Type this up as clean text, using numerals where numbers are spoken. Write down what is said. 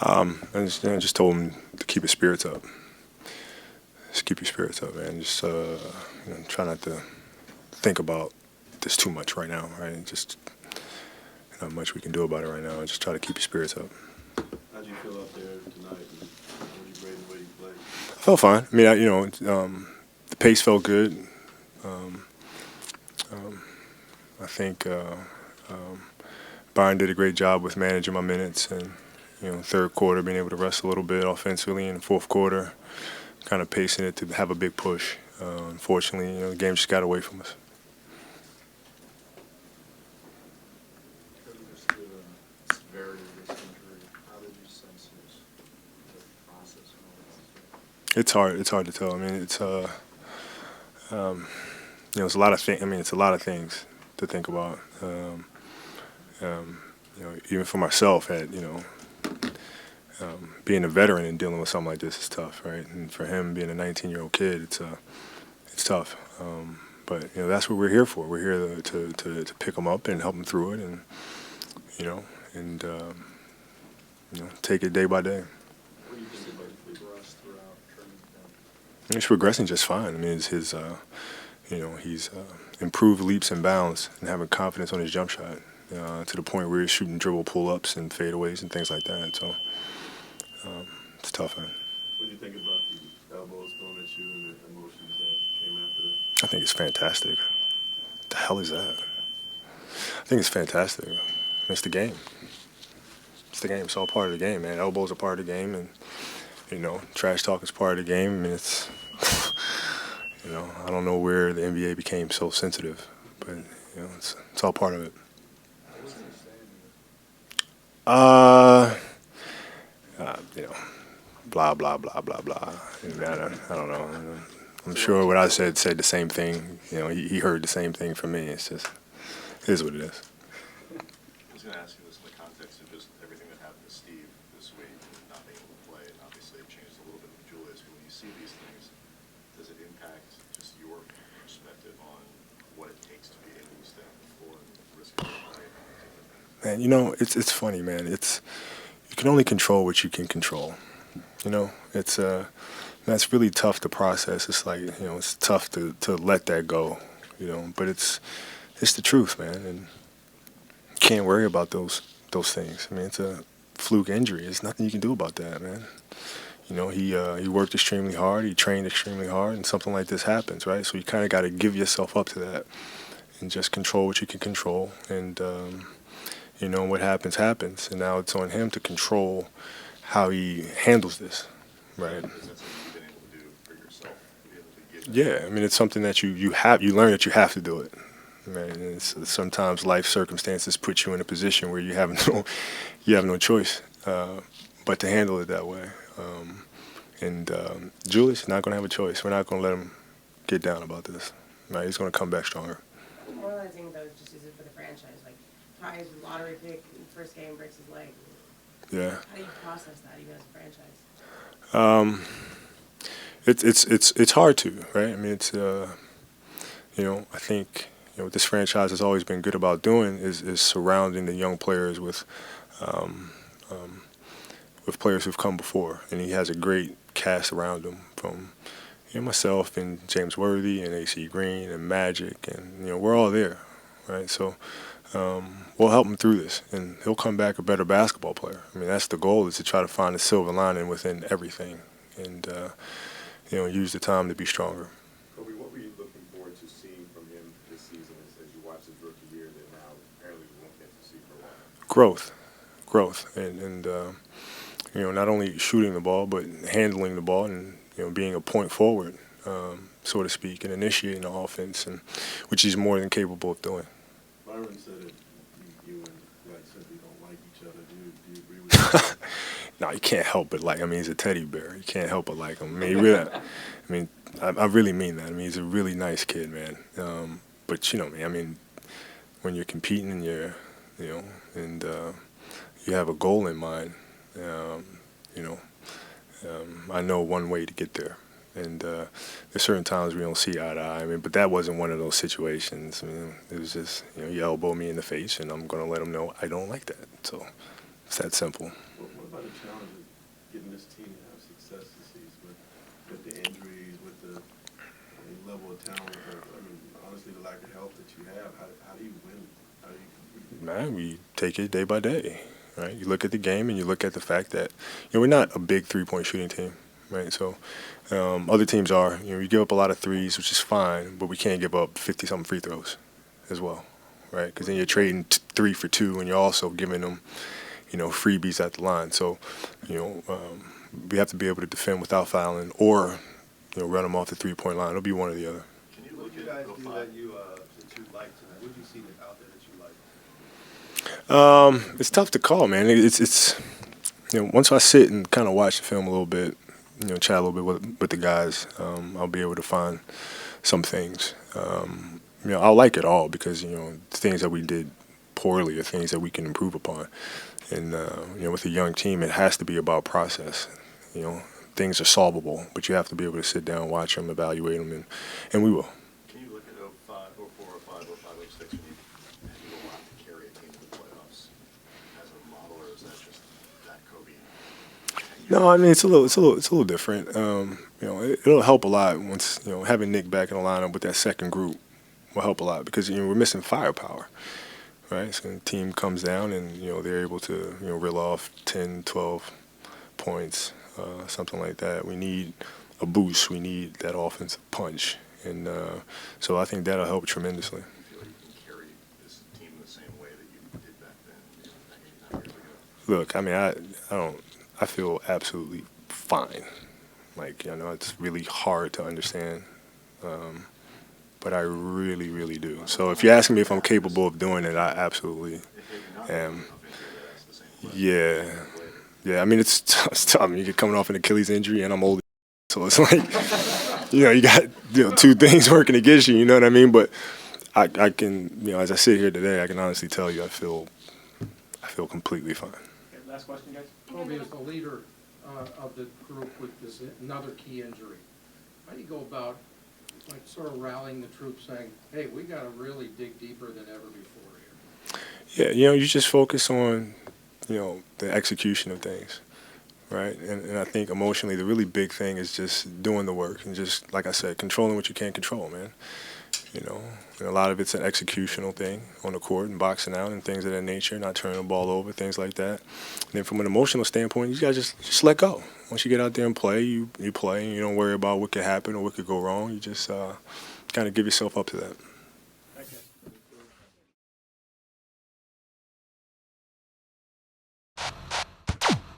Just told him to keep his spirits up. Just keep your spirits up, man. Just try not to think about this too much right now, right? Just not much we can do about it right now. Just try to keep your spirits up. How'd you feel out there tonight? And how would you rate the way you played? I felt fine. I mean, the pace felt good. I think Bryant did a great job with managing my minutes, and third quarter being able to rest a little bit offensively, in the fourth quarter, kind of pacing it to have a big push. Unfortunately, the game just got away from us. It's hard. It's hard to tell. I mean, it's it's a lot of things. I mean, it's a lot of things to think about. Even for myself, being a veteran and dealing with something like this is tough, right? And for him, being a 19-year-old kid, it's tough. But that's what we're here for. We're here to pick him up and help him through it, and take it day by day. What do you think about the progress throughout training camp? He's progressing just fine. I mean, it's his, he's improved leaps and bounds and having confidence on his jump shot to the point where he's shooting dribble pull-ups and fadeaways and things like that. So it's tough, man. What do you think about the elbows thrown at you and the emotions that came after that? I think it's fantastic. What the hell is that? I think it's fantastic. It's the game. It's the game. It's all part of the game, man. Elbows are part of the game, and trash talk is part of the game. I mean, it's I don't know where the NBA became so sensitive, but it's all part of it. Blah blah blah blah blah. I don't know. I'm sure what I said the same thing. He heard the same thing from me. It's just, it is what it is. I was going to ask you this in the context of just everything that happened to Steve this week and not being able to play, and obviously it changed a little bit with Julius. But when you see these things, does it impact just your perspective on what it takes to be able to stay on the floor and risk it? Man, it's funny, man. You can only control what you can control. It's that's really tough to process. It's like it's tough to let that go. But it's the truth, man, and you can't worry about those things. I mean, it's a fluke injury. There's nothing you can do about that, man. He worked extremely hard. He trained extremely hard, and something like this happens, right? So you kind of got to give yourself up to that and just control what you can control. And what happens, happens. And now it's on him to control how he handles this, right? Yeah, I mean, it's something that you learn that you have to do it. Right? And sometimes life circumstances put you in a position where you have no choice but to handle it that way. Julius is not going to have a choice. We're not going to let him get down about this. Right? He's going to come back stronger. Moralizing though, just use it for the franchise. Like Ty's lottery pick in the first game breaks his leg. Yeah. How do you process that even as a franchise? It's hard to, right? I mean, it's I think what this franchise has always been good about doing is surrounding the young players with players who've come before, and he has a great cast around him from myself and James Worthy and AC Green and Magic, and we're all there, right? So we'll help him through this, and he'll come back a better basketball player. I mean, that's the goal, is to try to find a silver lining within everything, and use the time to be stronger. Kobe, what were you looking forward to seeing from him this season as you watch his rookie year that now apparently we won't get to see for a while? Growth, and not only shooting the ball but handling the ball and being a point forward, so to speak, and initiating the offense, and which he's more than capable of doing. Byron said that you and Bryant simply don't like each other. Do you agree with that? No, you can't help but like. I mean, he's a teddy bear. You can't help but like him. I mean, really. I mean, I really mean that. I mean, he's a really nice kid, man. But man, I mean, when you're competing and and you have a goal in mind, I know one way to get there. And there's certain times we don't see eye to eye. I mean, but that wasn't one of those situations. I mean, it was just, he elbowed me in the face, and I'm going to let him know I don't like that. So it's that simple. What about the challenges getting this team to have success this season with the injuries, with the level of talent, I mean, honestly, the lack of health that you have? How do you win? How do you compete? Man, we take it day by day, right? You look at the game and you look at the fact that we're not a big three-point shooting team, right? So other teams are. We give up a lot of threes, which is fine, but we can't give up 50-something free throws as well, right? Because then you're trading 3 for 2, and you're also giving them, freebies at the line. So, we have to be able to defend without fouling, or run them off the three-point line. It'll be one or the other. Can you What look did you at guys the do five? that you liked tonight? What did you see out there that you liked? It's tough to call, man. It's once I sit and kind of watch the film a little bit, chat a little bit with the guys, I'll be able to find some things. I'll like it all because the things that we did poorly are things that we can improve upon. And with a young team, it has to be about process. Things are solvable, but you have to be able to sit down, watch them, evaluate them, and we will. Can you look at 05, 04, 05, 05, 06 when you do a lot to carry a team to the playoffs as a model, or is that just that Kobe? No, I mean it's a little different. It'll help a lot once having Nick back in the lineup with that second group will help a lot because we're missing firepower, right? So the team comes down and they're able to reel off 10, 12 points, something like that. We need a boost. We need that offensive punch, and so I think that'll help tremendously. Do you feel like you can carry this team the same way that you did back then, back 8, 9 years ago? Look, I mean, I don't. I feel absolutely fine. Like it's really hard to understand, but I really, really do. So if you're asking me if I'm capable of doing it, I absolutely If you're not am. enough injury, that's the same question. Yeah, yeah. I mean, it's tough. I mean, you're coming off an Achilles injury, and I'm old, so it's like you got two things working against you. You know what I mean? But I can, as I sit here today, I can honestly tell you, I feel completely fine. Okay, last question, guys. Kobe is the leader of the group with this another key injury. How do you go about sort of rallying the troops, saying, "Hey, we got to really dig deeper than ever before here"? Yeah, you just focus on the execution of things, right? And I think emotionally, the really big thing is just doing the work and just, like I said, controlling what you can't control, man. And a lot of it's an executional thing on the court and boxing out and things of that nature, not turning the ball over, things like that. And then from an emotional standpoint, you gotta just let go. Once you get out there and play, you play, and you don't worry about what could happen or what could go wrong. You just kind of give yourself up to that.